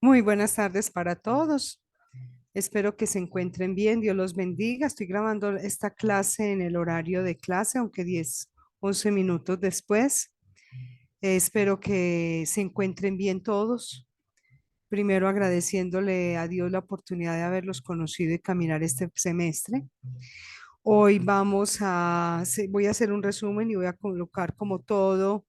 Muy buenas tardes para todos. Espero que se encuentren bien. Dios los bendiga. Estoy grabando esta clase en el horario de clase, aunque 11 minutos después. Espero que se encuentren bien todos. Primero agradeciéndole a Dios la oportunidad de haberlos conocido y caminar este semestre. Hoy voy a hacer un resumen y voy a colocar como todo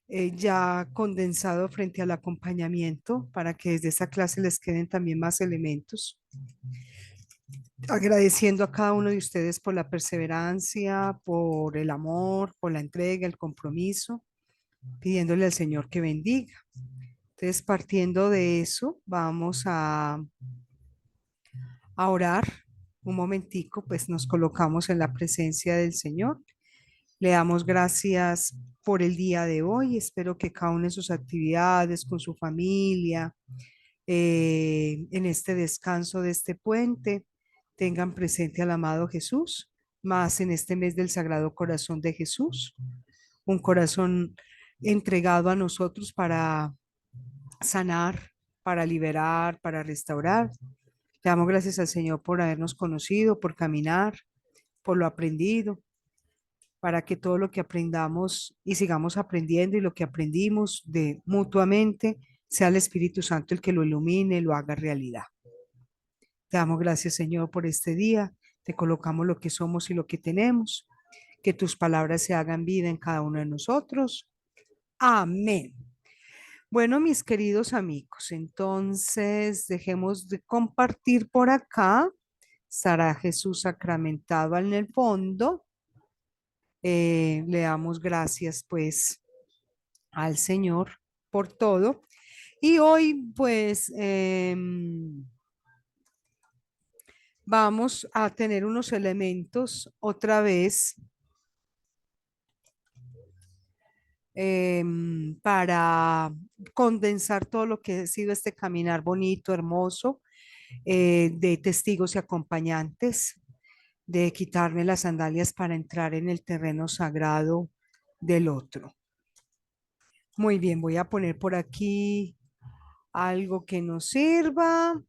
ya condensado frente al acompañamiento para que desde esa clase les queden también más elementos. Agradeciendo a cada uno de ustedes por la perseverancia, por el amor, por la entrega, el compromiso, pidiéndole al Señor que bendiga. Entonces, partiendo de eso, vamos a orar un momentico, pues nos colocamos en la presencia del Señor. Le damos gracias por el día de hoy. Espero que cada una de sus actividades con su familia, en este descanso de este puente, tengan presente al amado Jesús, más en este mes del Sagrado Corazón de Jesús, un corazón entregado a nosotros para sanar, para liberar, para restaurar. Le damos gracias al Señor por habernos conocido, por caminar, por lo aprendido, para que todo lo que aprendamos y sigamos aprendiendo y lo que aprendimos de mutuamente sea el Espíritu Santo el que lo ilumine, lo haga realidad. Te damos gracias, Señor, por este día. Te colocamos lo que somos y lo que tenemos. Que tus palabras se hagan vida en cada uno de nosotros. Amén. Bueno, mis queridos amigos, entonces dejemos de compartir por acá. Estará Jesús sacramentado en el fondo. Le damos gracias pues al Señor por todo. Y hoy pues vamos a tener unos elementos otra vez para condensar todo lo que ha sido este caminar bonito, hermoso, de testigos y acompañantes, de quitarme las sandalias para entrar en el terreno sagrado del otro. Muy bien, voy a poner por aquí algo que nos sirva.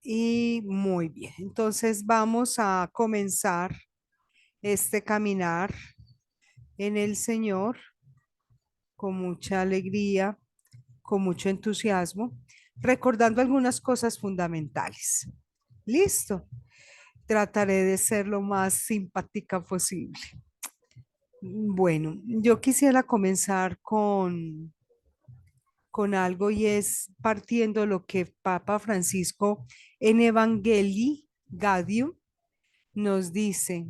Y muy bien, entonces vamos a comenzar este caminar en el Señor con mucha alegría, con mucho entusiasmo, recordando algunas cosas fundamentales. Listo. Trataré de ser lo más simpática posible. Bueno, yo quisiera comenzar con algo y es partiendo de lo que Papa Francisco en Evangelii Gaudium nos dice,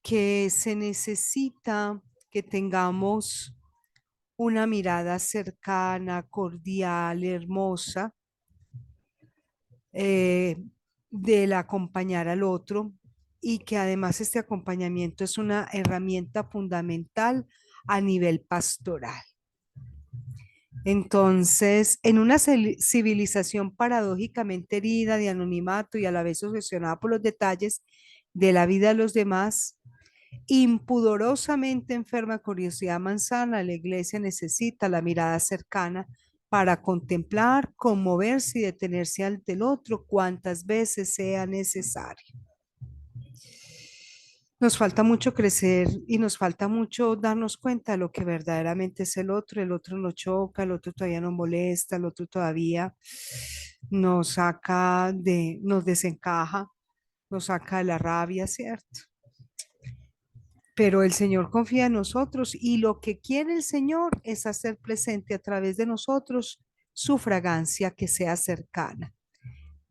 que se necesita que tengamos una mirada cercana, cordial, hermosa, eh, del acompañar al otro y que además este acompañamiento es una herramienta fundamental a nivel pastoral. Entonces, en una civilización paradójicamente herida de anonimato y a la vez obsesionada por los detalles de la vida de los demás, impudorosamente enferma curiosidad manzana, la iglesia necesita la mirada cercana para contemplar, conmoverse y detenerse ante el otro cuantas veces sea necesario. Nos falta mucho crecer y nos falta mucho darnos cuenta de lo que verdaderamente es el otro nos choca, el otro todavía nos molesta, el otro todavía nos saca nos desencaja, nos saca de la rabia, ¿cierto? Pero el Señor confía en nosotros y lo que quiere el Señor es hacer presente a través de nosotros su fragancia que sea cercana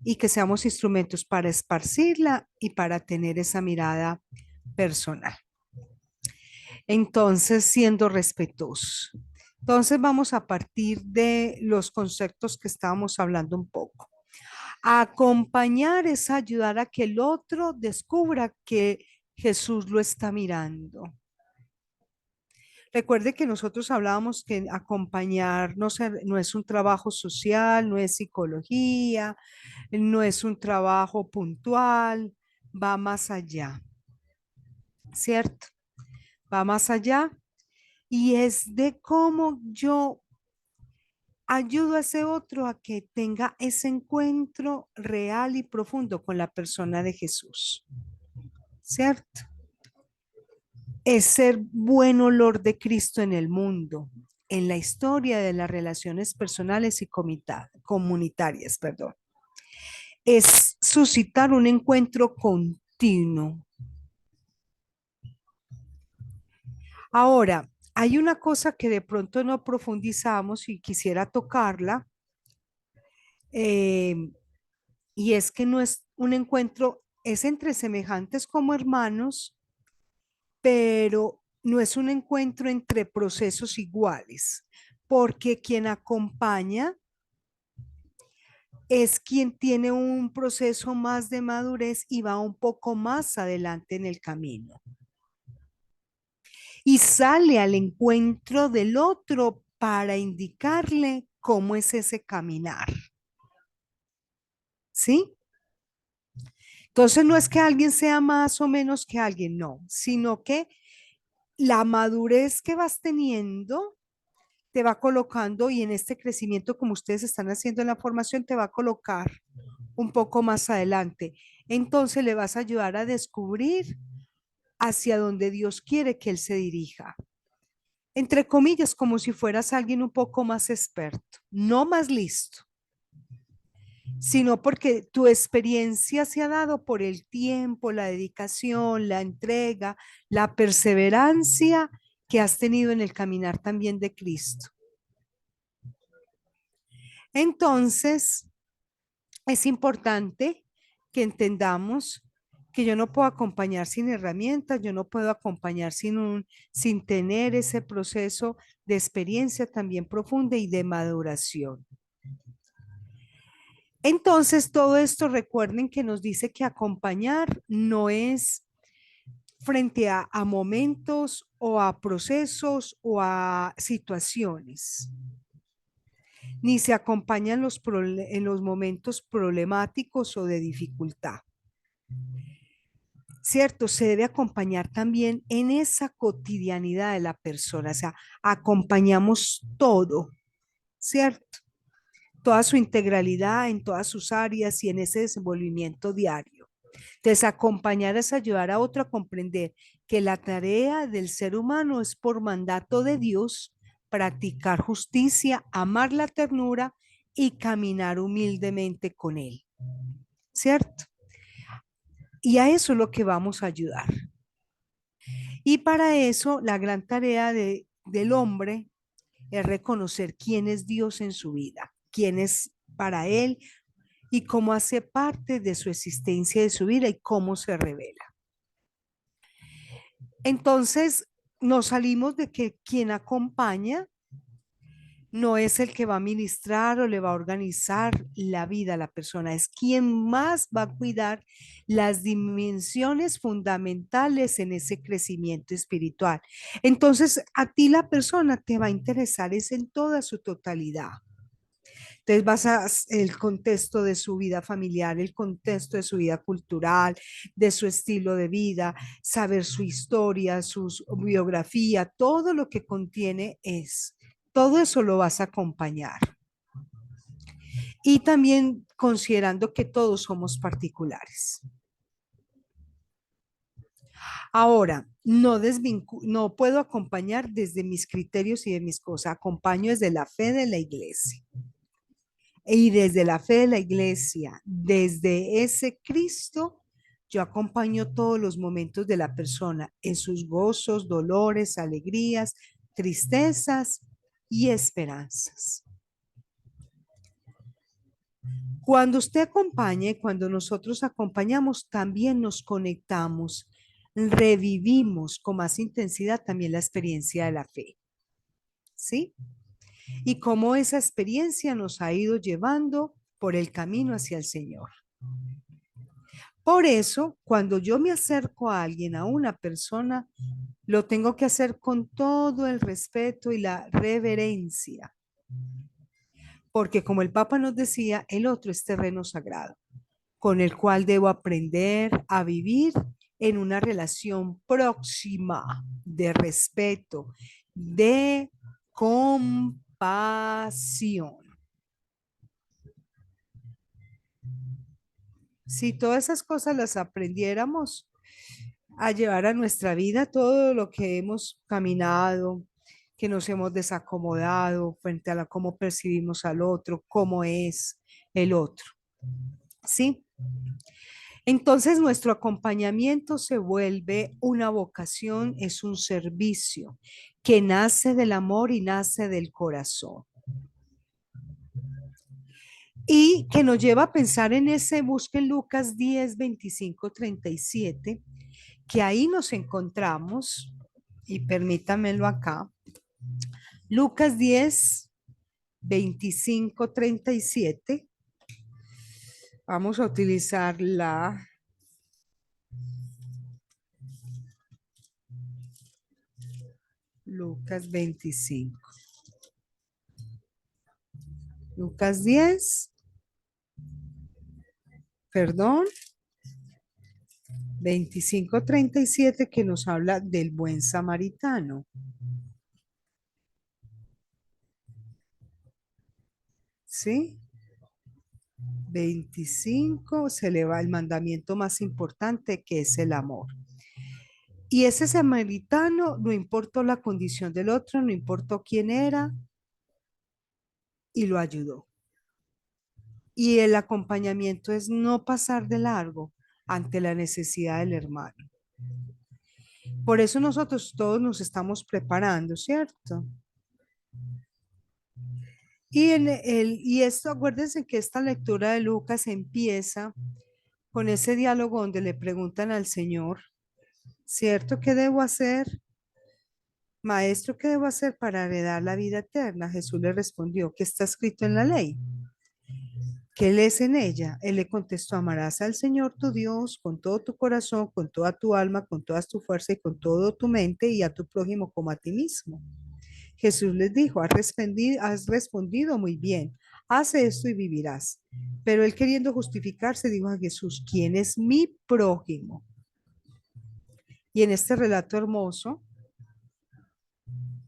y que seamos instrumentos para esparcirla y para tener esa mirada personal. Entonces, siendo respetuosos. Entonces, vamos a partir de los conceptos que estábamos hablando un poco. Acompañar es ayudar a que el otro descubra que Jesús lo está mirando. Recuerde que nosotros hablábamos que acompañar no es un trabajo social, no es psicología, no es un trabajo puntual, va más allá. ¿cierto? Va más allá y es de cómo yo ayudo a ese otro a que tenga ese encuentro real y profundo con la persona de Jesús, ¿cierto? Es ser buen olor de Cristo en el mundo, en la historia de las relaciones personales y comunitarias, perdón. Es suscitar un encuentro continuo. Ahora, hay una cosa que de pronto no profundizamos y quisiera tocarla, eh, y es que no es un encuentro, es entre semejantes como hermanos, pero no es un encuentro entre procesos iguales, porque quien acompaña es quien tiene un proceso más de madurez y va un poco más adelante en el camino y sale al encuentro del otro para indicarle cómo es ese caminar, ¿sí? Entonces no es que alguien sea más o menos que alguien, no, sino que la madurez que vas teniendo te va colocando y en este crecimiento como ustedes están haciendo en la formación te va a colocar un poco más adelante. Entonces le vas a ayudar a descubrir hacia donde Dios quiere que él se dirija. Entre comillas, como si fueras alguien un poco más experto, no más listo, sino porque tu experiencia se ha dado por el tiempo, la dedicación, la entrega, la perseverancia que has tenido en el caminar también de Cristo. Entonces, es importante que entendamos que yo no puedo acompañar sin herramientas, yo no puedo acompañar sin tener ese proceso de experiencia también profunda y de maduración. Entonces, todo esto recuerden que nos dice que acompañar no es frente a momentos o a procesos o a situaciones, ni se acompaña en los momentos problemáticos o de dificultad. ¿Cierto? Se debe acompañar también en esa cotidianidad de la persona, o sea, acompañamos todo, ¿cierto? Toda su integralidad en todas sus áreas y en ese desenvolvimiento diario. Entonces, acompañar es ayudar a otro a comprender que la tarea del ser humano es por mandato de Dios practicar justicia, amar la ternura y caminar humildemente con Él, ¿cierto? Y a eso es lo que vamos a ayudar. Y para eso, la gran tarea del hombre es reconocer quién es Dios en su vida, quién es para él y cómo hace parte de su existencia, de su vida y cómo se revela. Entonces, nos salimos de que quien acompaña no es el que va a ministrar o le va a organizar la vida a la persona, es quien más va a cuidar las dimensiones fundamentales en ese crecimiento espiritual. Entonces, a ti la persona te va a interesar es en toda su totalidad. Entonces vas a el contexto de su vida familiar, el contexto de su vida cultural, de su estilo de vida, saber su historia, su biografía, todo lo que contiene todo eso lo vas a acompañar. Y también considerando que todos somos particulares. Ahora, no puedo acompañar desde mis criterios y de mis cosas, acompaño desde la fe de la iglesia. Y desde la fe de la iglesia, desde ese Cristo, yo acompaño todos los momentos de la persona en sus gozos, dolores, alegrías, tristezas y esperanzas. Cuando usted acompañe, cuando nosotros acompañamos, también nos conectamos, revivimos con más intensidad también la experiencia de la fe. ¿Sí? Y cómo esa experiencia nos ha ido llevando por el camino hacia el Señor. Por eso, cuando yo me acerco a alguien, a una persona, lo tengo que hacer con todo el respeto y la reverencia. Porque como el Papa nos decía, el otro es terreno sagrado, con el cual debo aprender a vivir en una relación próxima de respeto, de compasión. Si todas esas cosas las aprendiéramos a llevar a nuestra vida, todo lo que hemos caminado, que nos hemos desacomodado frente a cómo percibimos al otro, cómo es el otro, ¿sí? Entonces nuestro acompañamiento se vuelve una vocación, es un servicio que nace del amor y nace del corazón. Y que nos lleva a pensar en ese, busquen Lucas 10, 25, 37, que ahí nos encontramos, y permítamelo acá, Lucas 10, 25, 37. Vamos a utilizar la Lucas 25. Lucas 10, perdón, 25:37, que nos habla del buen samaritano. ¿Sí? 25 se le va el mandamiento más importante, que es el amor. Y ese samaritano, no importó la condición del otro, no importó quién era, y lo ayudó. Y el acompañamiento es no pasar de largo ante la necesidad del hermano. Por eso nosotros todos nos estamos preparando, ¿cierto? Y esto, acuérdense que esta lectura de Lucas empieza con ese diálogo donde le preguntan al Señor, ¿cierto? ¿Qué debo hacer? Maestro, ¿qué debo hacer para heredar la vida eterna? Jesús le respondió, ¿qué está escrito en la ley? ¿Qué lees en ella? Él le contestó, amarás al Señor tu Dios con todo tu corazón, con toda tu alma, con toda tu fuerza y con toda tu mente, y a tu prójimo como a ti mismo. Jesús les dijo, has respondido muy bien, haz esto y vivirás. Pero él, queriendo justificarse, dijo a Jesús, ¿quién es mi prójimo? Y en este relato hermoso,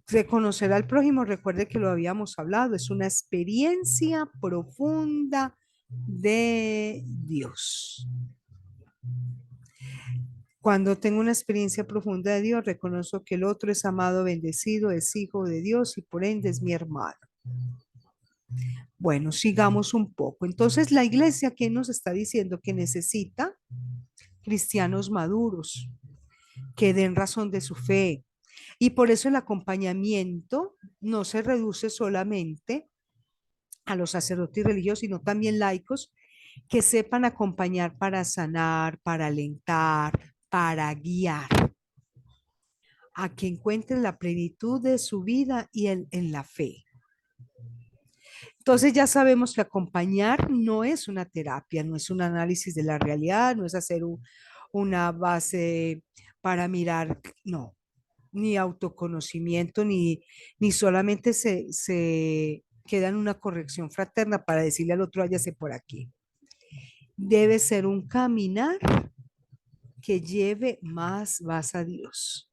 reconocer al prójimo, recuerde que lo habíamos hablado, es una experiencia profunda de Dios. Cuando tengo una experiencia profunda de Dios, reconozco que el otro es amado, bendecido, es hijo de Dios y por ende es mi hermano. Bueno, sigamos un poco. Entonces, la iglesia, ¿qué nos está diciendo? Que necesita cristianos maduros, que den razón de su fe. Y por eso el acompañamiento no se reduce solamente a los sacerdotes religiosos, sino también laicos que sepan acompañar para sanar, para alentar, para guiar, a que encuentren la plenitud de su vida y en la fe. Entonces ya sabemos que acompañar no es una terapia, no es un análisis de la realidad, no es hacer una base para mirar, no, ni autoconocimiento, ni solamente se queda en una corrección fraterna para decirle al otro, váyase por aquí. Debe ser un caminar que lleve más a Dios,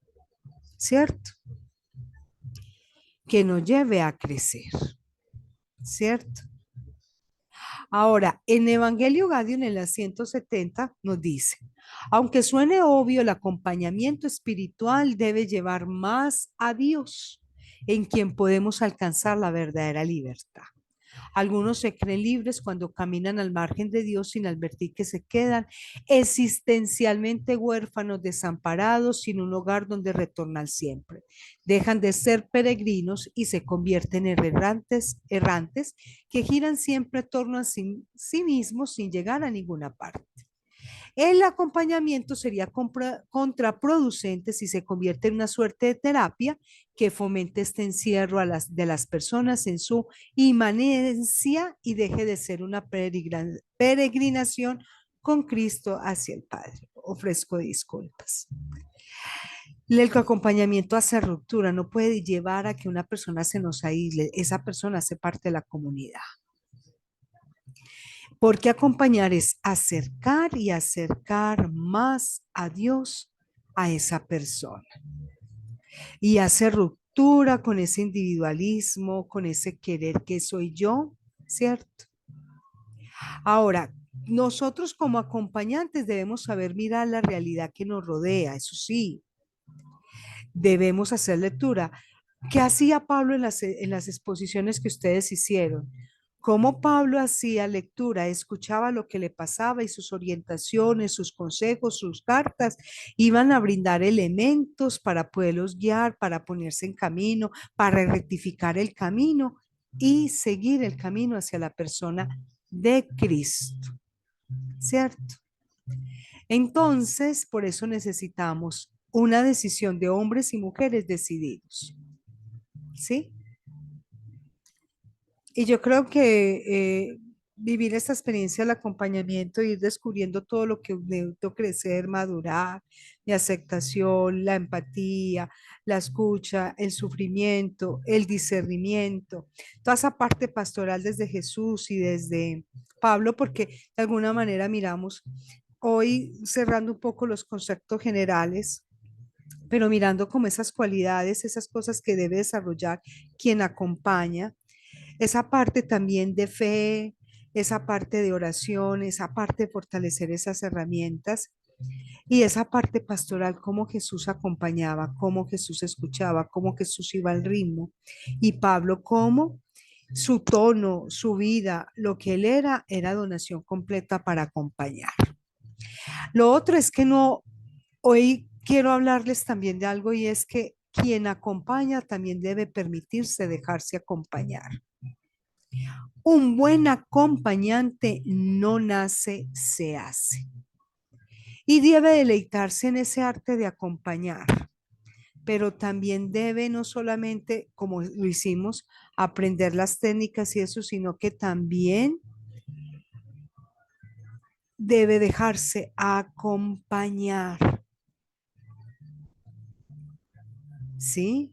¿cierto? Que nos lleve a crecer, ¿cierto? Ahora, en Evangelio Gaudium, en la 170, nos dice, aunque suene obvio, el acompañamiento espiritual debe llevar más a Dios, en quien podemos alcanzar la verdadera libertad. Algunos se creen libres cuando caminan al margen de Dios sin advertir que se quedan existencialmente huérfanos, desamparados, sin un hogar donde retornar siempre. Dejan de ser peregrinos y se convierten en errantes que giran siempre en torno a sí mismos sin llegar a ninguna parte. El acompañamiento sería contraproducente si se convierte en una suerte de terapia que fomente este encierro de las personas en su inmanencia y deje de ser una peregrinación con Cristo hacia el Padre. Ofrezco disculpas. El acompañamiento hace ruptura, no puede llevar a que una persona se nos aísle, esa persona hace parte de la comunidad. Porque acompañar es acercar y acercar más a Dios a esa persona y hacer ruptura con ese individualismo, con ese querer que soy yo, ¿cierto? Ahora, nosotros como acompañantes debemos saber mirar la realidad que nos rodea, eso sí, debemos hacer lectura. ¿Qué hacía Pablo en las exposiciones que ustedes hicieron? Cómo Pablo hacía lectura, escuchaba lo que le pasaba y sus orientaciones, sus consejos, sus cartas, iban a brindar elementos para poderlos guiar, para ponerse en camino, para rectificar el camino y seguir el camino hacia la persona de Cristo, ¿cierto? Entonces, por eso necesitamos una decisión de hombres y mujeres decididos, ¿sí? Y yo creo que vivir esta experiencia del acompañamiento, ir descubriendo todo lo que necesito crecer, madurar, mi aceptación, la empatía, la escucha, el sufrimiento, el discernimiento, toda esa parte pastoral desde Jesús y desde Pablo, porque de alguna manera miramos hoy cerrando un poco los conceptos generales, pero mirando como esas cualidades, esas cosas que debe desarrollar quien acompaña, esa parte también de fe, esa parte de oración, esa parte de fortalecer esas herramientas y esa parte pastoral, cómo Jesús acompañaba, cómo Jesús escuchaba, cómo Jesús iba al ritmo y Pablo cómo su tono, su vida, lo que él era donación completa para acompañar. Lo otro es que no, hoy quiero hablarles también de algo y es que quien acompaña también debe permitirse dejarse acompañar. Un buen acompañante no nace, se hace. Y debe deleitarse en ese arte de acompañar, pero también debe no solamente, como lo hicimos, aprender las técnicas y eso, sino que también debe dejarse acompañar, ¿sí?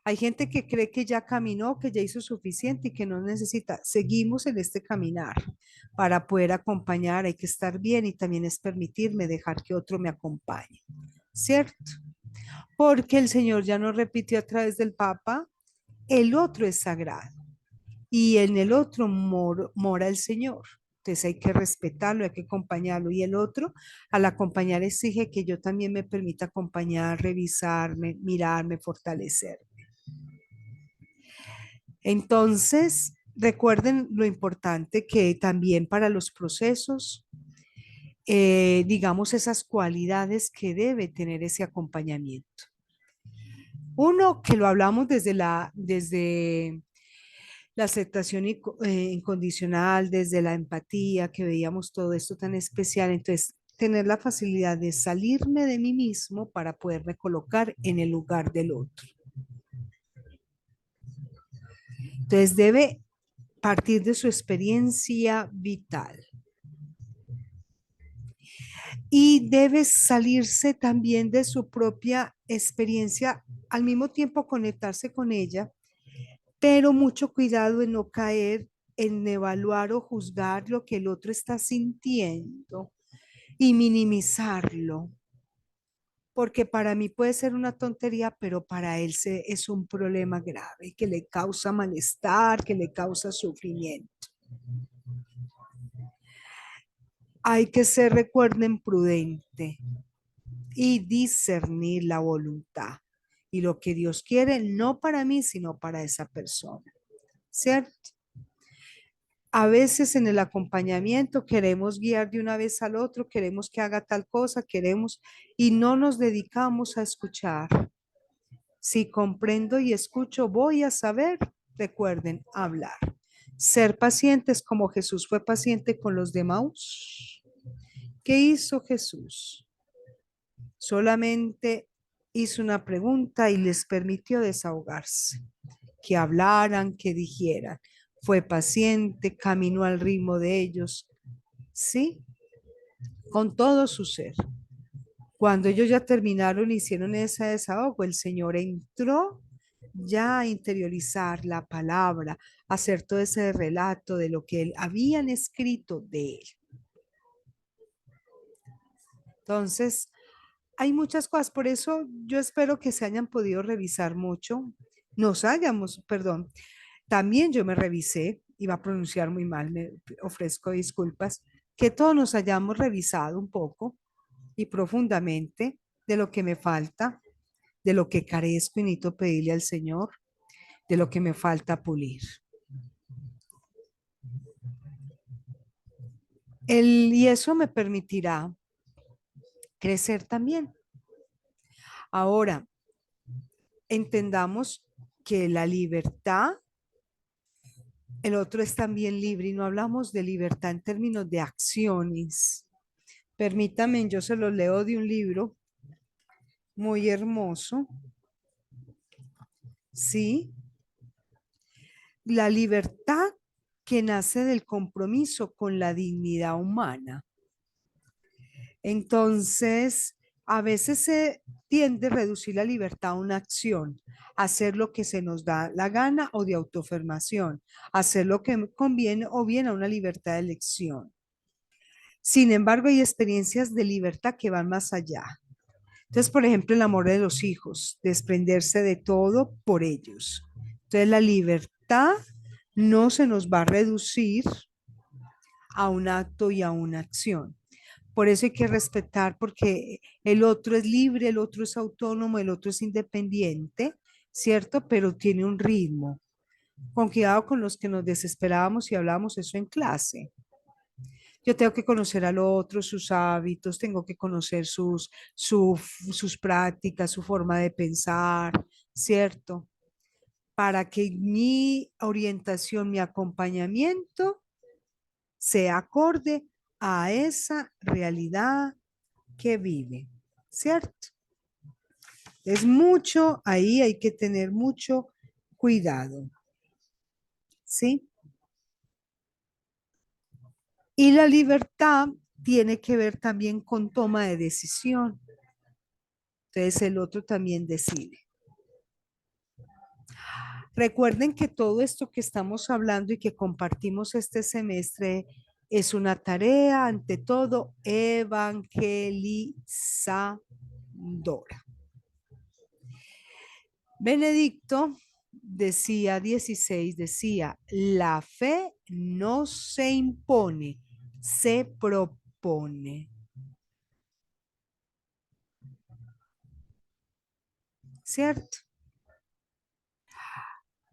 Hay gente que cree que ya caminó, que ya hizo suficiente y que no necesita. Seguimos en este caminar. Para poder acompañar hay que estar bien y también es permitirme dejar que otro me acompañe, ¿cierto? Porque el Señor ya nos repitió a través del Papa, el otro es sagrado y en el otro mora el Señor. Entonces hay que respetarlo, hay que acompañarlo. Y el otro, al acompañar, exige que yo también me permita acompañar, revisarme, mirarme, fortalecer. Entonces, recuerden lo importante que también para los procesos, digamos, esas cualidades que debe tener ese acompañamiento. Uno, que lo hablamos desde la aceptación incondicional, desde la empatía, que veíamos todo esto tan especial. Entonces, tener la facilidad de salirme de mí mismo para poderme colocar en el lugar del otro. Entonces, debe partir de su experiencia vital. Y debe salirse también de su propia experiencia, al mismo tiempo conectarse con ella, pero mucho cuidado en no caer en evaluar o juzgar lo que el otro está sintiendo y minimizarlo, porque para mí puede ser una tontería, pero para él es un problema grave que le causa malestar, que le causa sufrimiento. Hay que ser, recuerden, prudente y discernir la voluntad y lo que Dios quiere, no para mí, sino para esa persona, ¿cierto? A veces en el acompañamiento queremos guiar de una vez al otro, queremos que haga tal cosa, queremos y no nos dedicamos a escuchar. Si comprendo y escucho, voy a saber, recuerden, hablar. Ser pacientes como Jesús fue paciente con los de Maús. ¿Qué hizo Jesús? Solamente hizo una pregunta y les permitió desahogarse, que hablaran, que dijeran. Fue paciente, caminó al ritmo de ellos, ¿sí? Con todo su ser. Cuando ellos ya terminaron, hicieron ese desahogo, el Señor entró ya interiorizar la palabra, hacer todo ese relato de lo que habían escrito de él. Entonces, hay muchas cosas, por eso yo espero que se hayan podido revisar mucho, perdón, también yo me revisé, iba a pronunciar muy mal, me ofrezco disculpas, que todos nos hayamos revisado un poco y profundamente de lo que me falta, de lo que carezco y necesito pedirle al Señor, de lo que me falta pulir. Y eso me permitirá crecer también. Ahora, entendamos que la libertad, el otro es también libre y no hablamos de libertad en términos de acciones. Permítame, yo se lo leo de un libro muy hermoso. Sí, la libertad que nace del compromiso con la dignidad humana. Entonces, a veces se tiende a reducir la libertad a una acción, hacer lo que se nos da la gana o de autoafirmación, hacer lo que me conviene o bien a una libertad de elección. Sin embargo, hay experiencias de libertad que van más allá. Entonces, por ejemplo, el amor de los hijos, desprenderse de todo por ellos. Entonces, la libertad no se nos va a reducir a un acto y a una acción. Por eso hay que respetar, porque el otro es libre, el otro es autónomo, el otro es independiente, ¿cierto? Pero tiene un ritmo. Con cuidado con los que nos desesperábamos y hablábamos eso en clase. Yo tengo que conocer al otro, sus hábitos, tengo que conocer sus prácticas, su forma de pensar, ¿cierto? Para que mi orientación, mi acompañamiento sea acorde a esa realidad que vive, ¿cierto? Es mucho, ahí hay que tener mucho cuidado, ¿sí? Y la libertad tiene que ver también con toma de decisión. Entonces el otro también decide. Recuerden que todo esto que estamos hablando y que compartimos este semestre es una tarea, ante todo, evangelizadora. Benedicto decía, 16, decía, la fe no se impone, se propone. ¿Cierto?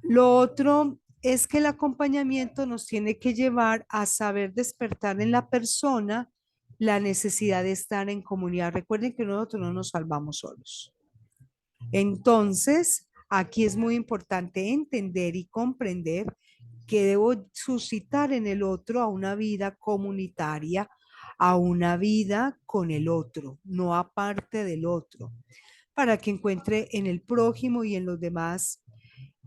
Lo otro es que el acompañamiento nos tiene que llevar a saber despertar en la persona la necesidad de estar en comunidad. Recuerden que nosotros no nos salvamos solos. Entonces, aquí es muy importante entender y comprender que debo suscitar en el otro a una vida comunitaria, a una vida con el otro, no aparte del otro, para que encuentre en el prójimo y en los demás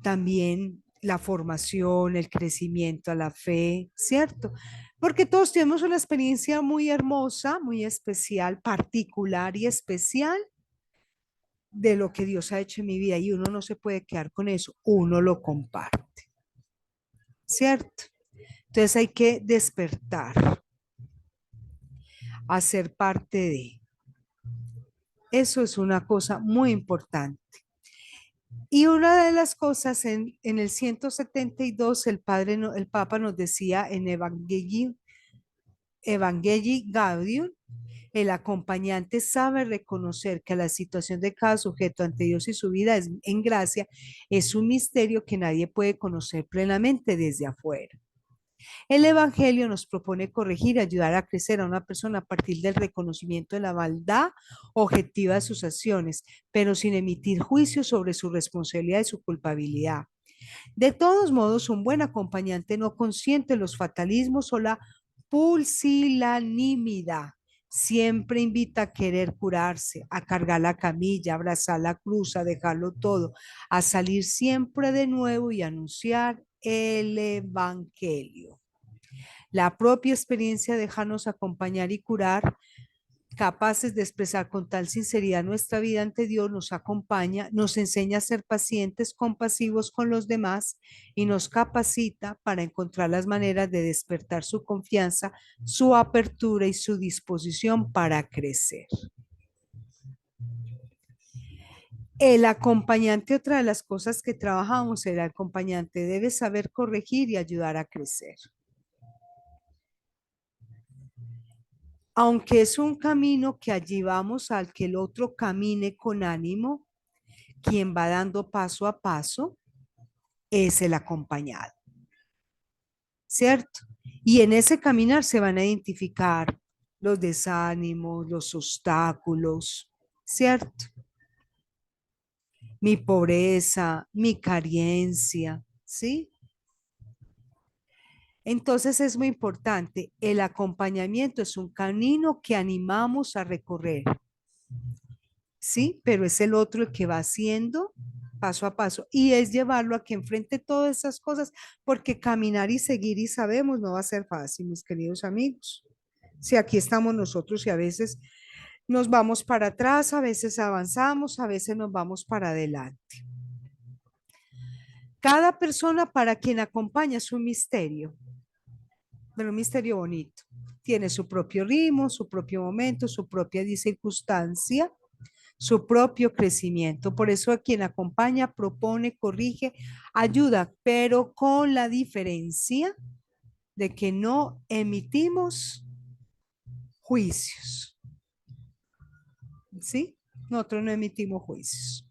también la formación, el crecimiento a la fe, ¿cierto? Porque todos tenemos una experiencia muy hermosa, muy especial, particular y especial de lo que Dios ha hecho en mi vida y uno no se puede quedar con eso, uno lo comparte, ¿cierto? Entonces hay que despertar, hacer parte de. Eso es una cosa muy importante. Y una de las cosas en el 172, el Papa nos decía en Evangelii Gaudium, el acompañante sabe reconocer que la situación de cada sujeto ante Dios y su vida es, en gracia es un misterio que nadie puede conocer plenamente desde afuera. El Evangelio nos propone corregir y ayudar a crecer a una persona a partir del reconocimiento de la maldad objetiva de sus acciones, pero sin emitir juicio sobre su responsabilidad y su culpabilidad. De todos modos, un buen acompañante no consiente los fatalismos o la pusilanimidad. Siempre invita a querer curarse, a cargar la camilla, a abrazar la cruz, a dejarlo todo, a salir siempre de nuevo y anunciar el Evangelio. La propia experiencia de dejarnos acompañar y curar capaces de expresar con tal sinceridad nuestra vida ante Dios, nos acompaña, nos enseña a ser pacientes, compasivos con los demás y nos capacita para encontrar las maneras de despertar su confianza, su apertura y su disposición para crecer. El acompañante, otra de las cosas que trabajamos, el acompañante debe saber corregir y ayudar a crecer. Aunque es un camino que allí vamos al que el otro camine con ánimo, quien va dando paso a paso es el acompañado, ¿cierto? Y en ese caminar se van a identificar los desánimos, los obstáculos, ¿cierto? Mi pobreza, mi carencia, ¿sí? Entonces es muy importante, el acompañamiento es un camino que animamos a recorrer, ¿sí? Pero es el otro el que va haciendo paso a paso y es llevarlo a que enfrente todas esas cosas, porque caminar y seguir y sabemos no va a ser fácil, mis queridos amigos. Si aquí estamos nosotros y a veces nos vamos para atrás, a veces avanzamos, a veces nos vamos para adelante. Cada persona para quien acompaña es un misterio, pero un misterio bonito. Tiene su propio ritmo, su propio momento, su propia circunstancia, su propio crecimiento. Por eso a quien acompaña, propone, corrige, ayuda, pero con la diferencia de que no emitimos juicios. ¿Sí? Nosotros no emitimos juicios.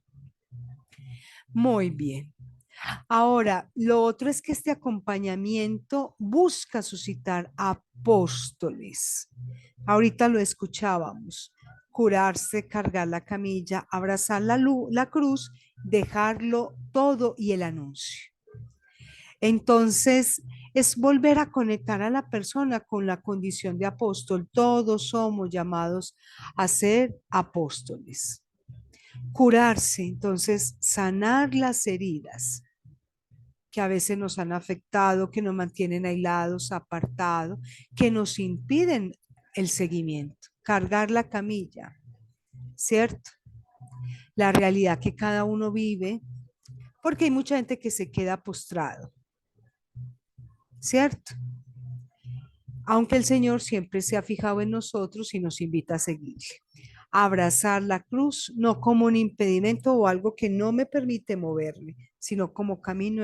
Muy bien. Ahora, lo otro es que este acompañamiento busca suscitar apóstoles. Ahorita lo escuchábamos. Curarse, cargar la camilla, abrazar la cruz, dejarlo todo y el anuncio. Entonces, es volver a conectar a la persona con la condición de apóstol. Todos somos llamados a ser apóstoles. Curarse, entonces, sanar las heridas que a veces nos han afectado, que nos mantienen aislados, apartados, que nos impiden el seguimiento, cargar la camilla, ¿cierto? La realidad que cada uno vive, porque hay mucha gente que se queda postrado, ¿cierto? Aunque el Señor siempre se ha fijado en nosotros y nos invita a seguirle. Abrazar la cruz, no como un impedimento o algo que no me permite moverme, sino como camino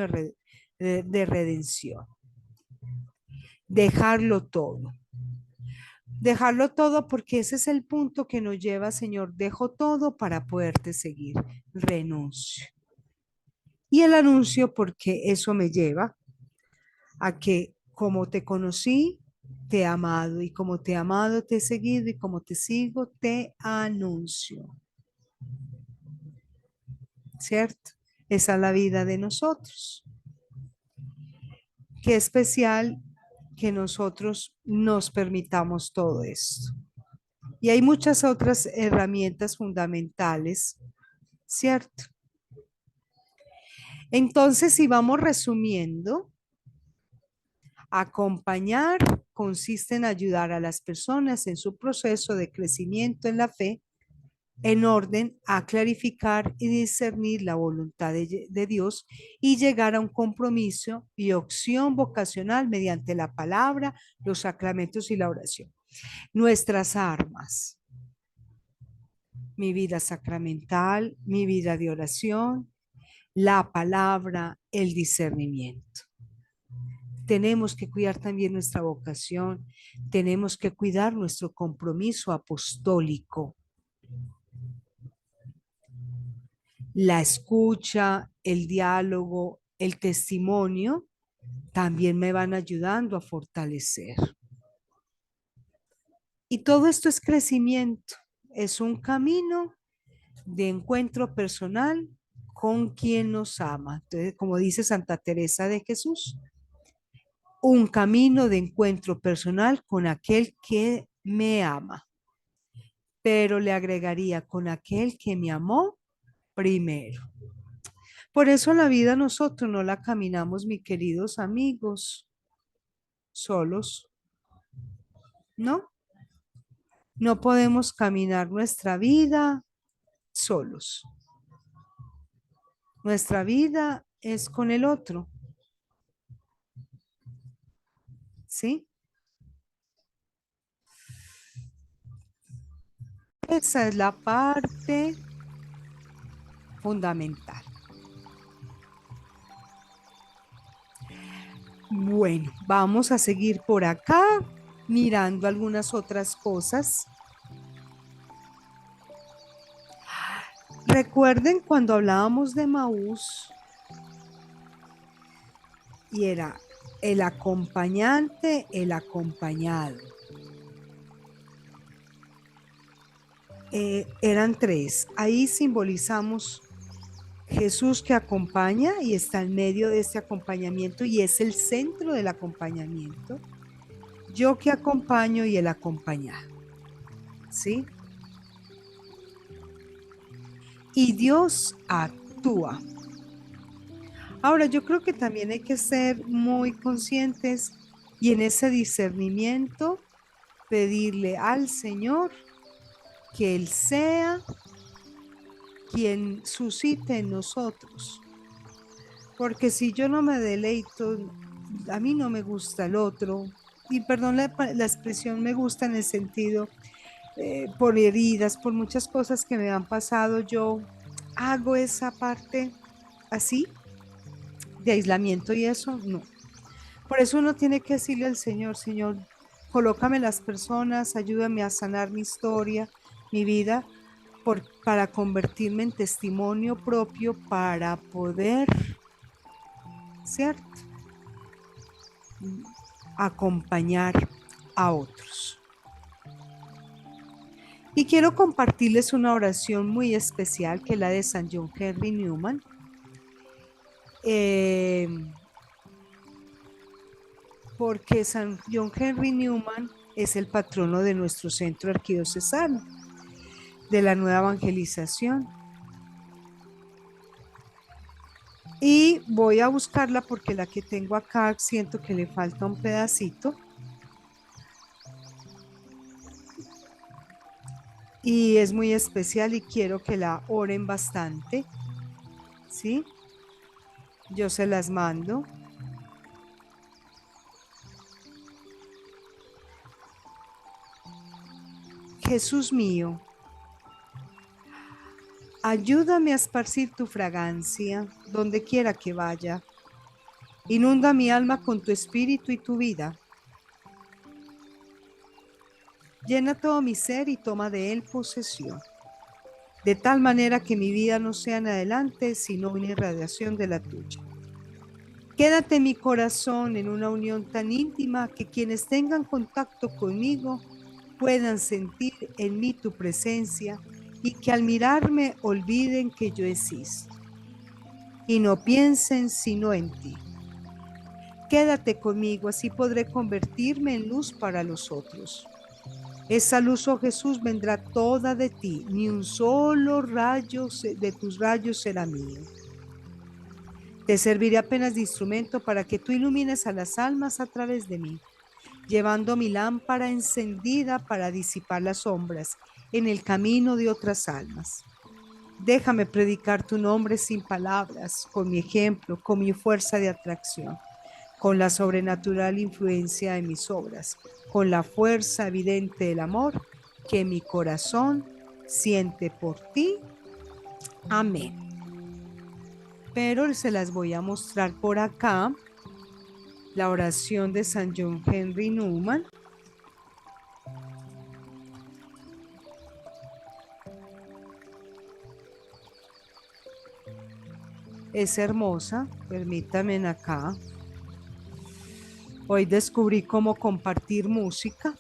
de redención. Dejarlo todo. Dejarlo todo porque ese es el punto que nos lleva, Señor, dejo todo para poderte seguir. Renuncio. Y el anuncio porque eso me lleva a que como te conocí, te he amado y como te he amado, te he seguido y como te sigo, te anuncio. ¿Cierto? Esa es la vida de nosotros. Qué especial que nosotros nos permitamos todo esto. Y hay muchas otras herramientas fundamentales, ¿cierto? Entonces, si vamos resumiendo, acompañar consiste en ayudar a las personas en su proceso de crecimiento en la fe, en orden a clarificar y discernir la voluntad de Dios y llegar a un compromiso y opción vocacional mediante la palabra, los sacramentos y la oración. Nuestras armas, mi vida sacramental, mi vida de oración, la palabra, el discernimiento. Tenemos que cuidar también nuestra vocación, tenemos que cuidar nuestro compromiso apostólico. La escucha, el diálogo, el testimonio también me van ayudando a fortalecer. Y todo esto es crecimiento, es un camino de encuentro personal con quien nos ama. Entonces, como dice Santa Teresa de Jesús, un camino de encuentro personal con aquel que me ama. Pero le agregaría con aquel que me amó primero. Por eso la vida nosotros no la caminamos, mis queridos amigos, solos, ¿no? No podemos caminar nuestra vida solos. Nuestra vida es con el otro, ¿sí? Esa es la parte fundamental. Bueno, vamos a seguir por acá mirando algunas otras cosas. Recuerden cuando hablábamos de Maús y era el acompañante, el acompañado. Eran tres. Ahí simbolizamos Jesús que acompaña y está en medio de este acompañamiento y es el centro del acompañamiento. Yo que acompaño y el acompañado. ¿Sí? Y Dios actúa. Ahora, yo creo que también hay que ser muy conscientes y en ese discernimiento pedirle al Señor que Él sea quien suscite en nosotros. Porque si yo no me deleito, a mí no me gusta el otro. Y perdón la expresión me gusta en el sentido, por heridas, por muchas cosas que me han pasado, yo hago esa parte así, de aislamiento y eso, no. Por eso uno tiene que decirle al Señor, Señor, colócame las personas, ayúdame a sanar mi historia, mi vida, para convertirme en testimonio propio, para poder, ¿cierto? Acompañar a otros. Y quiero compartirles una oración muy especial que es la de San John Henry Newman. Eh, porque San John Henry Newman es el patrono de nuestro centro arquidiocesano, de la nueva evangelización. Y voy a buscarla porque la que tengo acá siento que le falta un pedacito. Y es muy especial y quiero que la oren bastante. ¿Sí? Yo se las mando. Jesús mío, ayúdame a esparcir tu fragancia donde quiera que vaya. Inunda mi alma con tu espíritu y tu vida. Llena todo mi ser y toma de él posesión, de tal manera que mi vida no sea en adelante sino una irradiación de la tuya. Quédate en mi corazón en una unión tan íntima que quienes tengan contacto conmigo puedan sentir en mí tu presencia y que al mirarme olviden que yo existo y no piensen sino en ti. Quédate conmigo, así podré convertirme en luz para los otros. Esa luz, oh Jesús, vendrá toda de ti, ni un solo rayo de tus rayos será mío. Te serviré apenas de instrumento para que tú ilumines a las almas a través de mí, llevando mi lámpara encendida para disipar las sombras en el camino de otras almas. Déjame predicar tu nombre sin palabras, con mi ejemplo, con mi fuerza de atracción, con la sobrenatural influencia de mis obras, con la fuerza evidente del amor que mi corazón siente por ti. Amén. Pero se las voy a mostrar por acá, la oración de San John Henry Newman. Es hermosa, permítanme acá. Hoy descubrí cómo compartir música,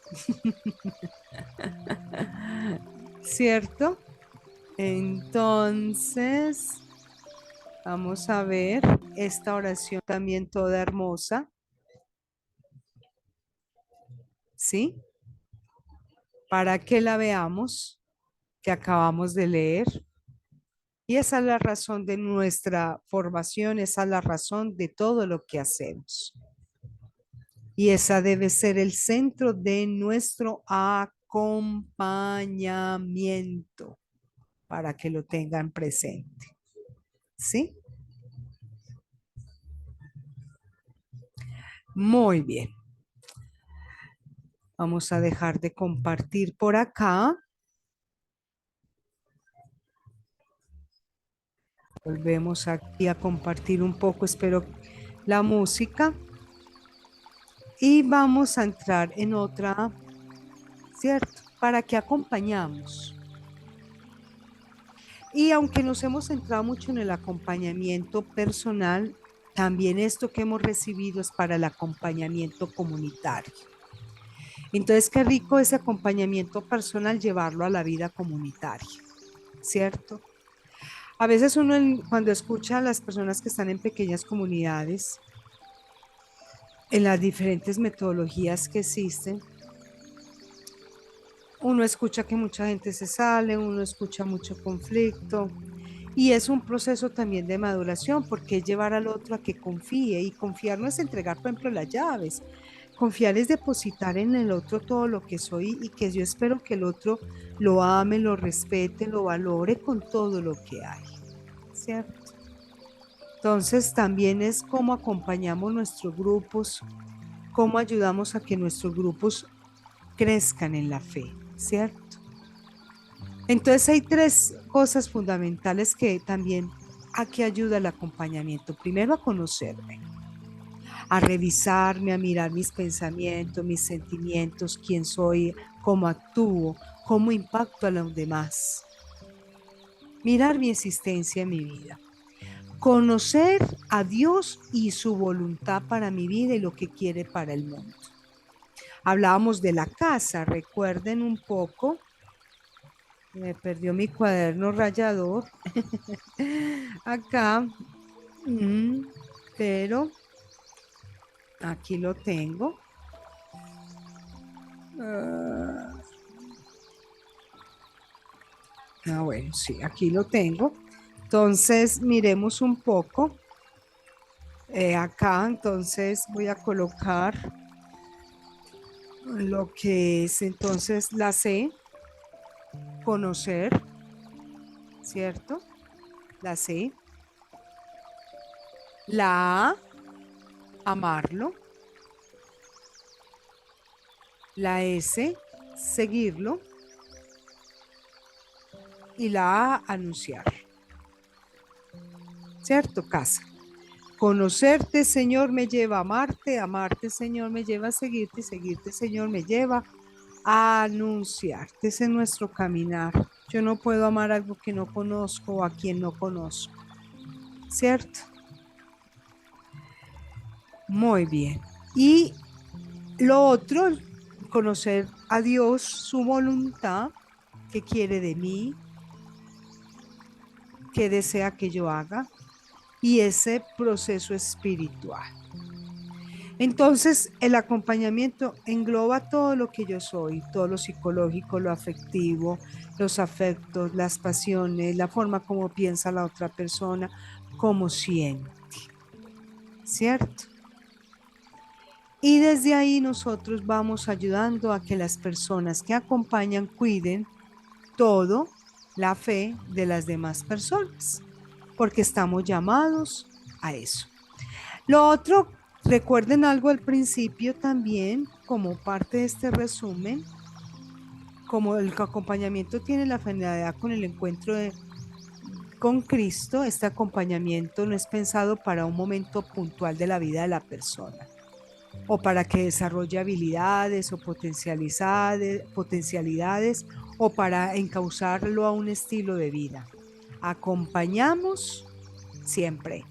¿cierto? Entonces, vamos a ver esta oración también toda hermosa, ¿sí? Para que la veamos, que acabamos de leer. Y esa es la razón de nuestra formación, esa es la razón de todo lo que hacemos. Y esa debe ser el centro de nuestro acompañamiento. acompañamiento para que lo tengan presente. ¿Sí? Muy bien. Vamos a dejar de compartir por acá. Volvemos aquí a compartir un poco, espero, la música. Y vamos a entrar en otra, ¿cierto? ¿Para qué acompañamos? Y aunque nos hemos centrado mucho en el acompañamiento personal, también esto que hemos recibido es para el acompañamiento comunitario. Entonces, qué rico ese acompañamiento personal llevarlo a la vida comunitaria, ¿cierto? A veces uno cuando escucha a las personas que están en pequeñas comunidades, en las diferentes metodologías que existen, uno escucha que mucha gente se sale, uno escucha mucho conflicto y es un proceso también de maduración porque es llevar al otro a que confíe y confiar no es entregar, por ejemplo, las llaves. Confiar es depositar en el otro todo lo que soy y que yo espero que el otro lo ame, lo respete, lo valore con todo lo que hay, ¿cierto? Entonces también es cómo acompañamos nuestros grupos, cómo ayudamos a que nuestros grupos crezcan en la fe, ¿cierto? Entonces hay tres cosas fundamentales que también a qué ayuda el acompañamiento. Primero a conocerme, a revisarme, a mirar mis pensamientos, mis sentimientos, quién soy, cómo actúo, cómo impacto a los demás. Mirar mi existencia en mi vida. Conocer a Dios y su voluntad para mi vida y lo que quiere para el mundo. Hablábamos de la casa, recuerden un poco. Me perdió mi cuaderno rayador. Acá, pero aquí lo tengo. Bueno, sí, aquí lo tengo. Entonces, miremos un poco. Acá, entonces, voy a colocar lo que es entonces la C, conocer, ¿cierto? La C. La A, amarlo. La S, seguirlo. Y la A, anunciar. ¿Cierto? Casa. Conocerte, Señor, me lleva a amarte, amarte, Señor, me lleva a seguirte, seguirte, Señor, me lleva a anunciarte. Ese es nuestro caminar. Yo no puedo amar algo que no conozco o a quien no conozco. ¿Cierto? Muy bien. Y lo otro, conocer a Dios, su voluntad, qué quiere de mí, qué desea que yo haga, y ese proceso espiritual. Entonces, el acompañamiento engloba todo lo que yo soy, todo lo psicológico, lo afectivo, los afectos, las pasiones, la forma como piensa la otra persona, cómo siente, ¿cierto? Y desde ahí nosotros vamos ayudando a que las personas que acompañan cuiden todo la fe de las demás personas, porque estamos llamados a eso. Lo otro, recuerden algo al principio también, como parte de este resumen, como el acompañamiento tiene la finalidad con el encuentro con Cristo, este acompañamiento no es pensado para un momento puntual de la vida de la persona o para que desarrolle habilidades o potencialidades o para encauzarlo a un estilo de vida. Acompañamos siempre.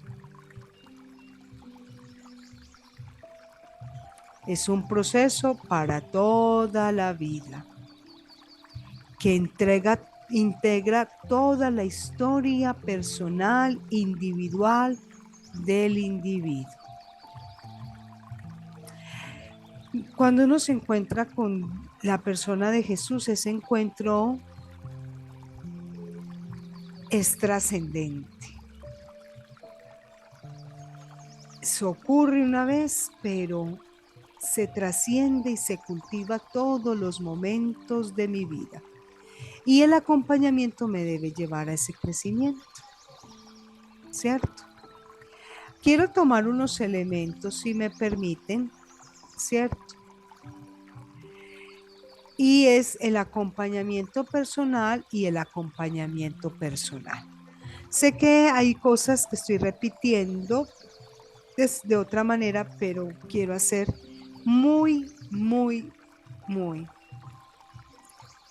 Es un proceso para toda la vida que integra toda la historia personal, individual del individuo. Cuando uno se encuentra con la persona de Jesús, ese encuentro es trascendente. Se ocurre una vez, pero se trasciende y se cultiva todos los momentos de mi vida. Y el acompañamiento me debe llevar a ese crecimiento, ¿cierto? Quiero tomar unos elementos, si me permiten, ¿cierto? Y es el acompañamiento personal y el acompañamiento personal. Sé que hay cosas que estoy repitiendo de otra manera, pero quiero hacer muy, muy, muy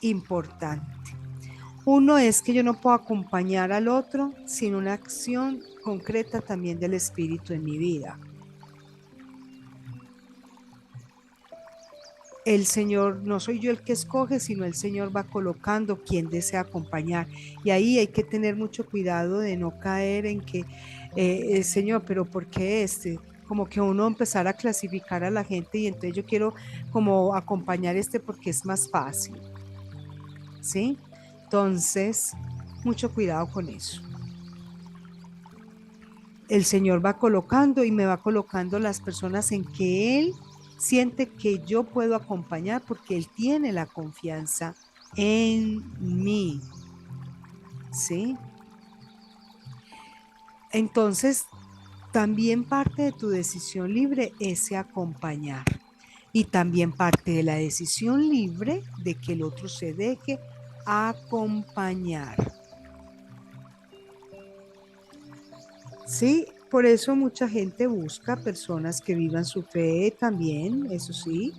importante. Uno es que yo no puedo acompañar al otro sin una acción concreta también del Espíritu en mi vida. El Señor, no soy yo el que escoge, sino el Señor va colocando quien desea acompañar. Y ahí hay que tener mucho cuidado de no caer en que, Señor, pero ¿por qué este? Como que uno empezar a clasificar a la gente y entonces yo quiero como acompañar porque es más fácil, ¿sí? Entonces, mucho cuidado con eso. El Señor va colocando y me va colocando las personas en que Él siente que yo puedo acompañar porque Él tiene la confianza en mí, ¿sí? Entonces, también parte de tu decisión libre es acompañar y también parte de la decisión libre de que el otro se deje acompañar. Sí, por eso mucha gente busca personas que vivan su fe también, eso sí,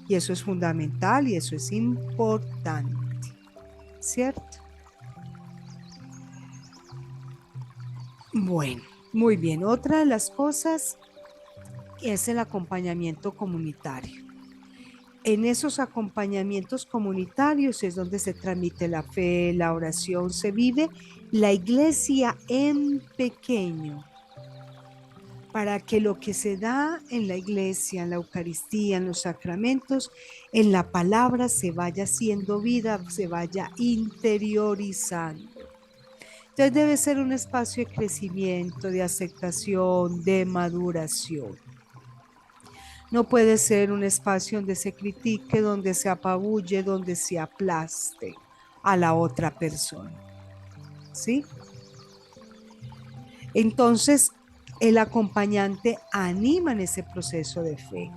y eso es fundamental y eso es importante, ¿cierto? Bueno, muy bien. Otra de las cosas es el acompañamiento comunitario. En esos acompañamientos comunitarios es donde se transmite la fe, la oración, se vive la iglesia en pequeño, para que lo que se da en la iglesia, en la Eucaristía, en los sacramentos, en la palabra se vaya haciendo vida, se vaya interiorizando. Entonces debe ser un espacio de crecimiento, de aceptación, de maduración. No puede ser un espacio donde se critique, donde se apabulle, donde se aplaste a la otra persona. ¿Sí? Entonces, el acompañante anima en ese proceso de fe,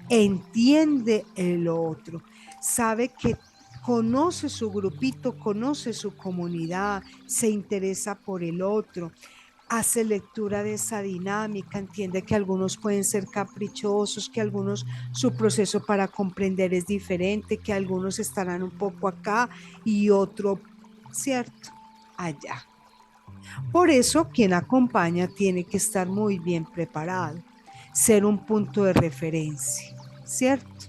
entiende el otro, sabe que conoce su grupito, conoce su comunidad, se interesa por el otro, hace lectura de esa dinámica, entiende que algunos pueden ser caprichosos, que algunos su proceso para comprender es diferente, que algunos estarán un poco acá y otro, ¿cierto? Allá. Por eso, quien acompaña tiene que estar muy bien preparado, ser un punto de referencia, ¿cierto?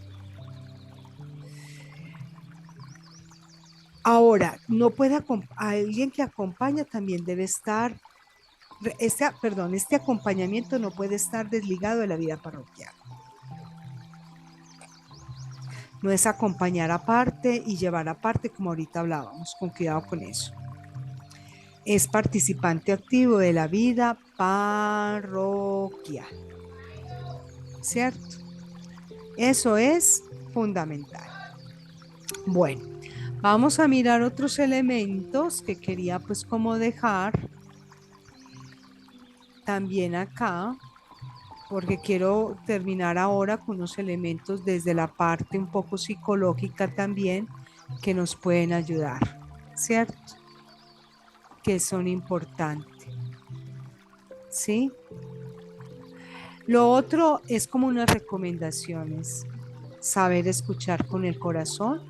Ahora, no puede alguien que acompaña también debe estar, este acompañamiento no puede estar desligado de la vida parroquial. No es acompañar aparte y llevar aparte, como ahorita hablábamos, con cuidado con eso. Es participante activo de la vida parroquial, ¿cierto? Eso es fundamental. Bueno, vamos a mirar otros elementos que quería pues como dejar también acá, porque quiero terminar ahora con unos elementos desde la parte un poco psicológica también que nos pueden ayudar, ¿cierto? Que son importantes, ¿sí? Lo otro es como unas recomendaciones, saber escuchar con el corazón,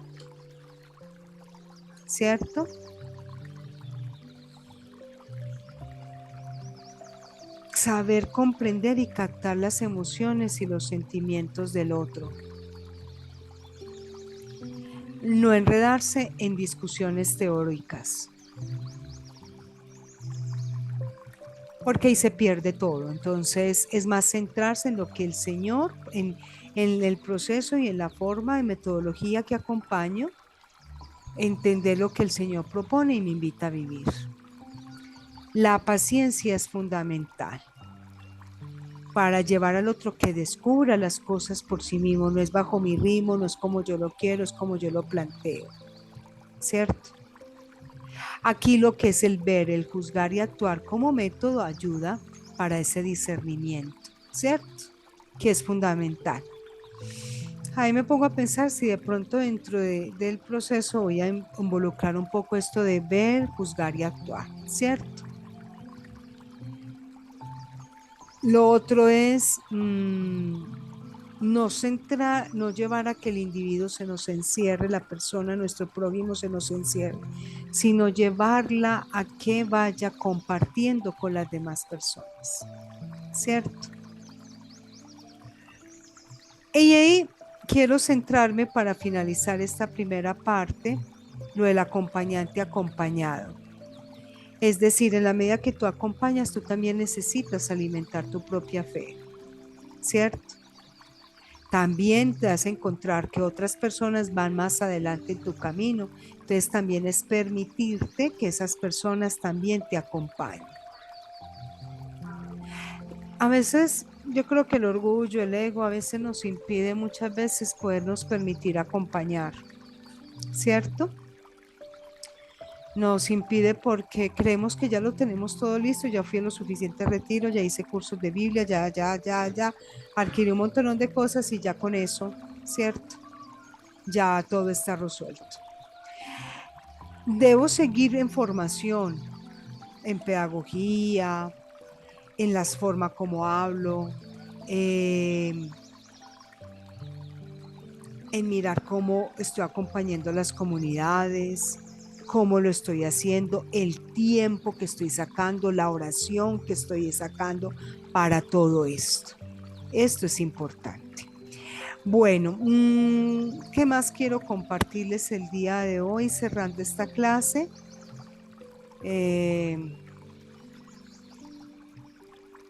¿cierto? Saber comprender y captar las emociones y los sentimientos del otro. No enredarse en discusiones teóricas, porque ahí se pierde todo. Entonces es más centrarse en lo que el Señor, en el proceso y en la forma de metodología que acompaño, entender lo que el Señor propone y me invita a vivir. La paciencia es fundamental para llevar al otro que descubra las cosas por sí mismo. No es bajo mi ritmo, no es como yo lo quiero, es como yo lo planteo, ¿cierto? Aquí lo que es el ver, el juzgar y actuar como método ayuda para ese discernimiento, ¿cierto? Que es fundamental. Ahí me pongo a pensar si de pronto dentro del proceso voy a involucrar un poco esto de ver, juzgar y actuar, ¿cierto? Lo otro es no centrar, no llevar a que el individuo se nos encierre, la persona, nuestro prójimo se nos encierre, sino llevarla a que vaya compartiendo con las demás personas, ¿cierto? Y ahí quiero centrarme para finalizar esta primera parte, lo del acompañante acompañado. Es decir, en la medida que tú acompañas, tú también necesitas alimentar tu propia fe, ¿cierto? También te vas a encontrar que otras personas van más adelante en tu camino. Entonces también es permitirte que esas personas también te acompañen. A veces yo creo que el orgullo, el ego, a veces nos impide muchas veces podernos permitir acompañar, ¿cierto? Nos impide porque creemos que ya lo tenemos todo listo, ya fui a los suficientes retiros, ya hice cursos de Biblia, ya, adquirí un montón de cosas y ya con eso, ¿cierto? Ya todo está resuelto. Debo seguir en formación, en pedagogía, en las formas como hablo, eh, en mirar cómo estoy acompañando a las comunidades, cómo lo estoy haciendo, el tiempo que estoy sacando, la oración que estoy sacando para todo esto. Esto es importante. Bueno, ¿qué más quiero compartirles el día de hoy cerrando esta clase? Eh,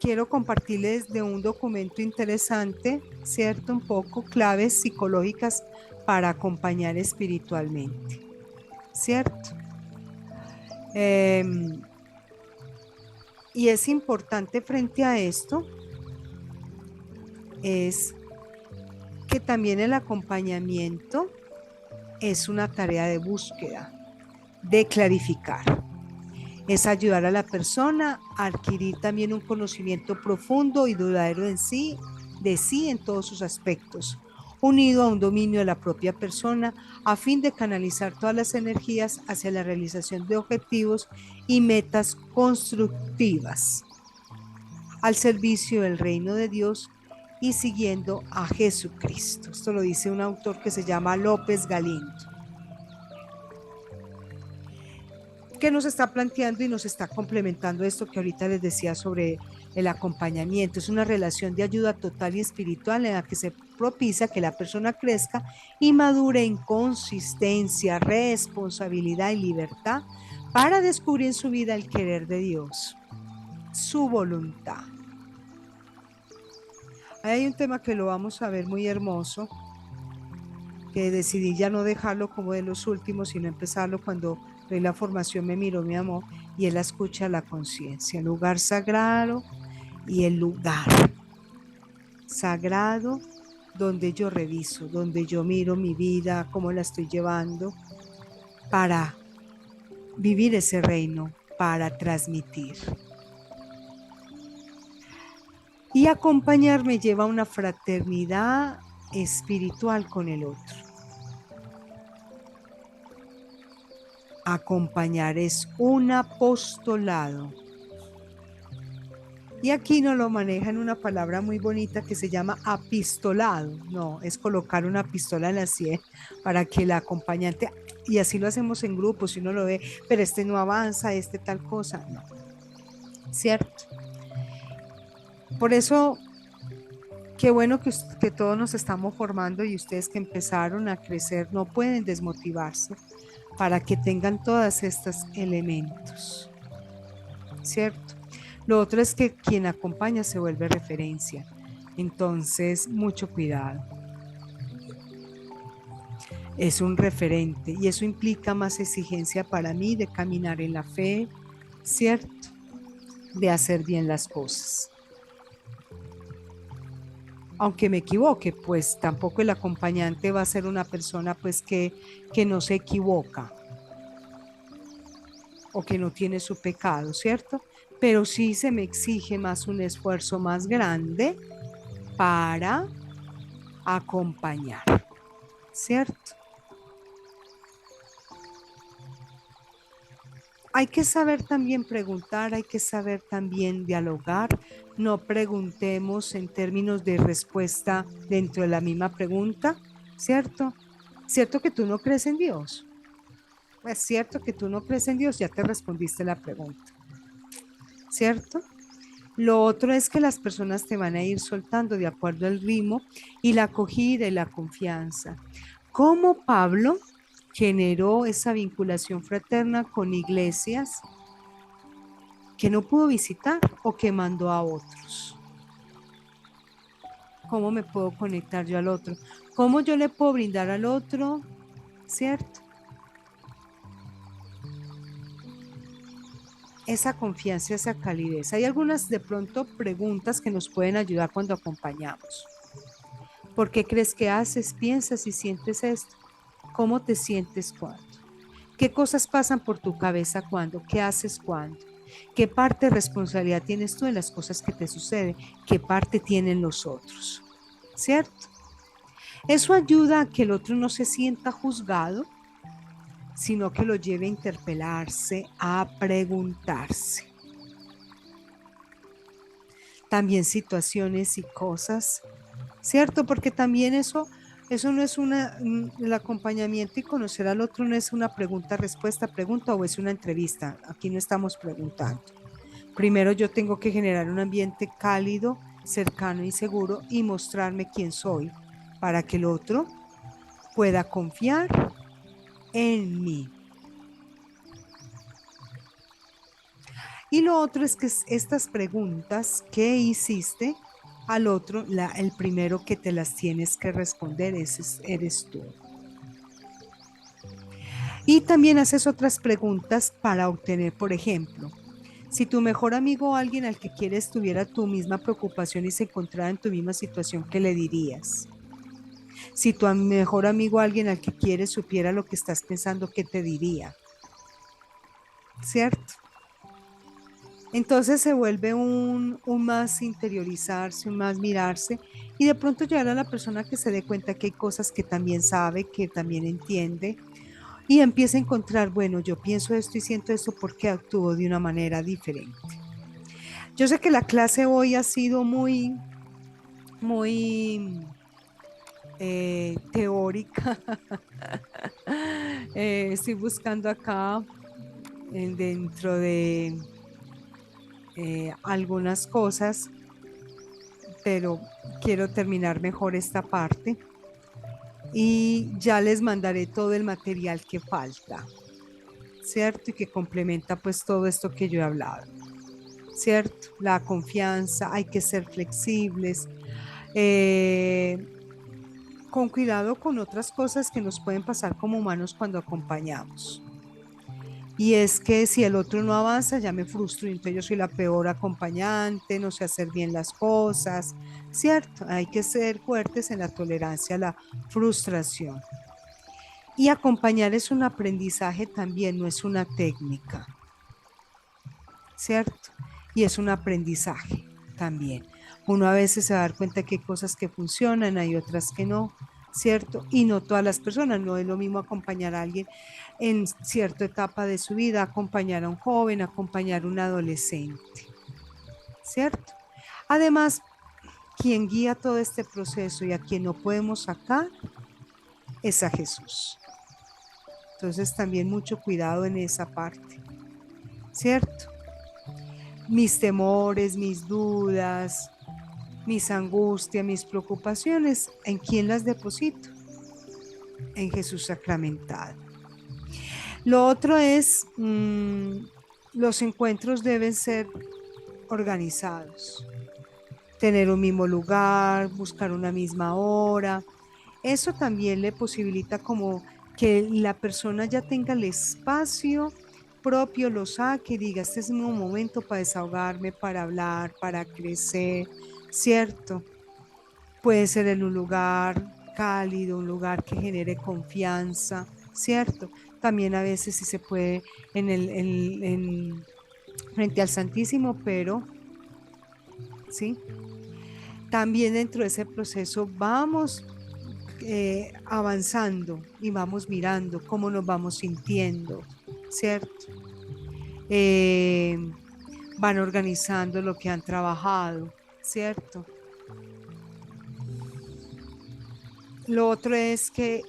quiero compartirles de un documento interesante, ¿cierto? Un poco claves psicológicas para acompañar espiritualmente, ¿cierto? Y es importante frente a esto, es que también el acompañamiento es una tarea de búsqueda, de clarificar. Es ayudar a la persona a adquirir también un conocimiento profundo y duradero en sí, de sí en todos sus aspectos, unido a un dominio de la propia persona a fin de canalizar todas las energías hacia la realización de objetivos y metas constructivas al servicio del reino de Dios y siguiendo a Jesucristo. Esto lo dice un autor que se llama López Galindo, que nos está planteando y nos está complementando esto que ahorita les decía sobre el acompañamiento. Es una relación de ayuda total y espiritual en la que se propicia que la persona crezca y madure en consistencia, responsabilidad y libertad para descubrir en su vida el querer de Dios, su voluntad. Ahí hay un tema que lo vamos a ver muy hermoso, que decidí ya no dejarlo como de los últimos, sino empezarlo cuando doy la formación, me miró mi amor, y él escucha la conciencia, el lugar sagrado y el lugar sagrado donde yo reviso, donde yo miro mi vida, cómo la estoy llevando, para vivir ese reino, para transmitir. Y acompañarme lleva a una fraternidad espiritual con el otro. Acompañar es un apostolado. Y aquí nos lo maneja en una palabra muy bonita que se llama apistolado. No, es colocar una pistola en la sien para que el acompañante, y así lo hacemos en grupos, si uno lo ve, pero este no avanza, este tal cosa, no. ¿Cierto? Por eso, qué bueno que todos nos estamos formando y ustedes que empezaron a crecer no pueden desmotivarse para que tengan todos estos elementos. ¿Cierto? Lo otro es que quien acompaña se vuelve referencia. Entonces, mucho cuidado. Es un referente y eso implica más exigencia para mí de caminar en la fe, ¿cierto? De hacer bien las cosas. aunque me equivoque, pues tampoco el acompañante va a ser una persona pues que no se equivoca o que no tiene su pecado, ¿cierto? Pero sí se me exige más un esfuerzo más grande para acompañar, ¿cierto? Hay que saber también preguntar, hay que saber también dialogar. No preguntemos en términos de respuesta dentro de la misma pregunta, ¿cierto? ¿Cierto que tú no crees en Dios? Es cierto que tú no crees en Dios, ya te respondiste la pregunta, ¿cierto? Lo otro es que las personas te van a ir soltando de acuerdo al ritmo y la acogida y la confianza. ¿Cómo Pablo generó esa vinculación fraterna con iglesias que no pudo visitar o que mandó a otros? ¿Cómo me puedo conectar yo al otro? ¿Cómo yo le puedo brindar al otro? ¿Cierto? Esa confianza, esa calidez. Hay algunas de pronto preguntas que nos pueden ayudar cuando acompañamos. ¿Por qué crees que haces, piensas y sientes esto? ¿Cómo te sientes cuando? ¿Qué cosas pasan por tu cabeza cuando? ¿Qué haces cuando? ¿Qué parte de responsabilidad tienes tú de las cosas que te suceden? ¿Qué parte tienen los otros? ¿Cierto? Eso ayuda a que el otro no se sienta juzgado, sino que lo lleve a interpelarse, a preguntarse. También situaciones y cosas, ¿cierto? Porque también eso no es el acompañamiento y conocer al otro no es una pregunta, respuesta, pregunta o es una entrevista. Aquí no estamos preguntando. Primero yo tengo que generar un ambiente cálido, cercano y seguro y mostrarme quién soy para que el otro pueda confiar en mí. Y lo otro es que estas preguntas que hiciste al otro, el primero que te las tienes que responder eres tú. Y también haces otras preguntas para obtener, por ejemplo, si tu mejor amigo o alguien al que quieres tuviera tu misma preocupación y se encontrara en tu misma situación, ¿qué le dirías? Si tu mejor amigo o alguien al que quieres supiera lo que estás pensando, ¿qué te diría? ¿Cierto? Entonces se vuelve un más interiorizarse, un más mirarse y de pronto llegar a la persona que se dé cuenta que hay cosas que también sabe, que también entiende y empieza a encontrar, bueno, yo pienso esto y siento esto porque actúo de una manera diferente. Yo sé que la clase hoy ha sido muy teórica. Estoy buscando acá dentro de algunas cosas, pero quiero terminar mejor esta parte y ya les mandaré todo el material que falta, ¿cierto? Y que complementa pues todo esto que yo he hablado, ¿cierto? La confianza, hay que ser flexibles, eh, con cuidado con otras cosas que nos pueden pasar como humanos cuando acompañamos. Y es que si el otro no avanza, ya me frustro y entonces yo soy la peor acompañante, no sé hacer bien las cosas, ¿cierto? Hay que ser fuertes en la tolerancia a la frustración. Y acompañar es un aprendizaje también, no es una técnica, ¿cierto? Y es un aprendizaje también. Uno a veces se va a dar cuenta que hay cosas que funcionan, hay otras que no, ¿cierto? Y no todas las personas, no es lo mismo acompañar a alguien en cierta etapa de su vida, acompañar a un joven, acompañar a un adolescente, ¿cierto? Además, quien guía todo este proceso y a quien no podemos sacar es a Jesús. Entonces también mucho cuidado en esa parte, ¿cierto? Mis temores, mis dudas, mis angustias, mis preocupaciones, ¿en quién las deposito? En Jesús sacramentado. Lo otro es, los encuentros deben ser organizados, tener un mismo lugar, buscar una misma hora. Eso también le posibilita como que la persona ya tenga el espacio propio, lo saque y diga, este es un momento para desahogarme, para hablar, para crecer, ¿cierto? Puede ser en un lugar cálido, un lugar que genere confianza, ¿cierto? También a veces sí se puede frente al Santísimo, pero sí, también dentro de ese proceso vamos avanzando y vamos mirando cómo nos vamos sintiendo, ¿cierto? Eh, Van organizando lo que han trabajado, ¿cierto? Lo otro es que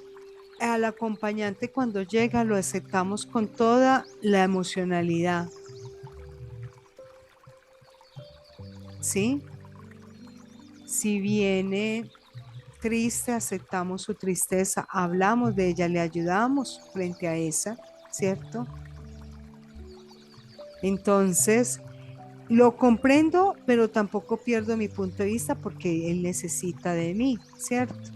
al acompañante cuando llega lo aceptamos con toda la emocionalidad, ¿sí? Si viene triste, aceptamos su tristeza, hablamos de ella, le ayudamos frente a esa, ¿cierto? Entonces, lo comprendo, pero tampoco pierdo mi punto de vista porque él necesita de mí, ¿cierto?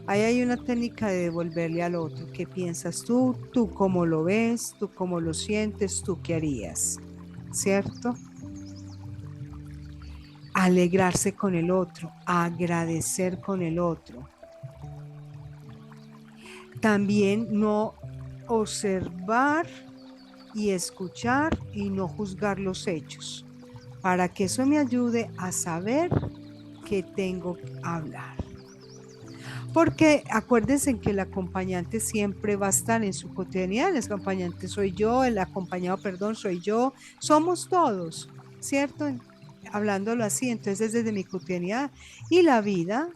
Ahí hay una técnica de devolverle al otro. ¿Qué piensas tú? ¿Tú cómo lo ves? ¿Tú cómo lo sientes? ¿Tú qué harías? ¿Cierto? Alegrarse con el otro, agradecer con el otro. También no observar y escuchar y no juzgar los hechos, para que eso me ayude a saber que tengo que hablar. Porque acuérdense que el acompañante siempre va a estar en su cotidianidad. El acompañante soy yo, el acompañado, perdón, soy yo. Somos todos, ¿cierto? Hablándolo así, entonces es desde mi cotidianidad. Y la vida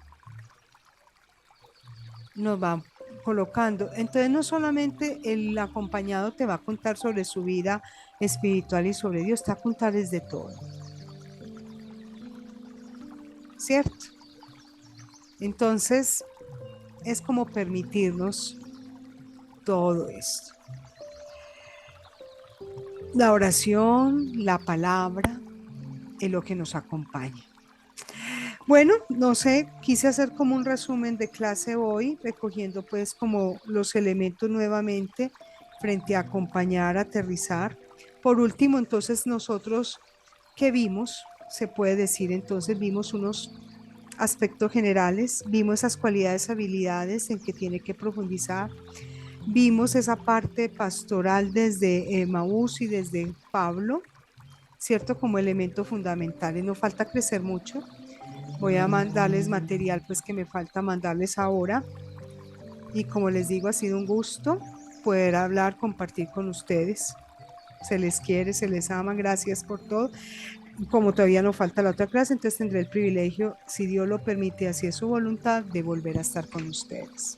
nos va colocando. Entonces no solamente el acompañado te va a contar sobre su vida espiritual y sobre Dios, te va a contar desde todo, ¿cierto? Entonces es como permitirnos todo esto. La oración, la palabra, es lo que nos acompaña. Bueno, no sé, quise hacer como un resumen de clase hoy, recogiendo pues como los elementos nuevamente frente a acompañar, aterrizar. Por último, entonces nosotros que vimos, se puede decir entonces, vimos unos aspectos generales, vimos esas cualidades, habilidades en que tiene que profundizar, vimos esa parte pastoral desde Maús y desde Pablo, ¿cierto? Como elemento fundamental y no falta crecer mucho. Voy a mandarles material pues que me falta mandarles ahora y como les digo ha sido un gusto poder hablar, compartir con ustedes. Se les quiere, se les ama, gracias por todo. Como todavía no falta la otra clase, entonces tendré el privilegio, si Dios lo permite, así es su voluntad, de volver a estar con ustedes.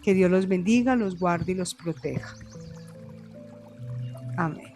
Que Dios los bendiga, los guarde y los proteja. Amén.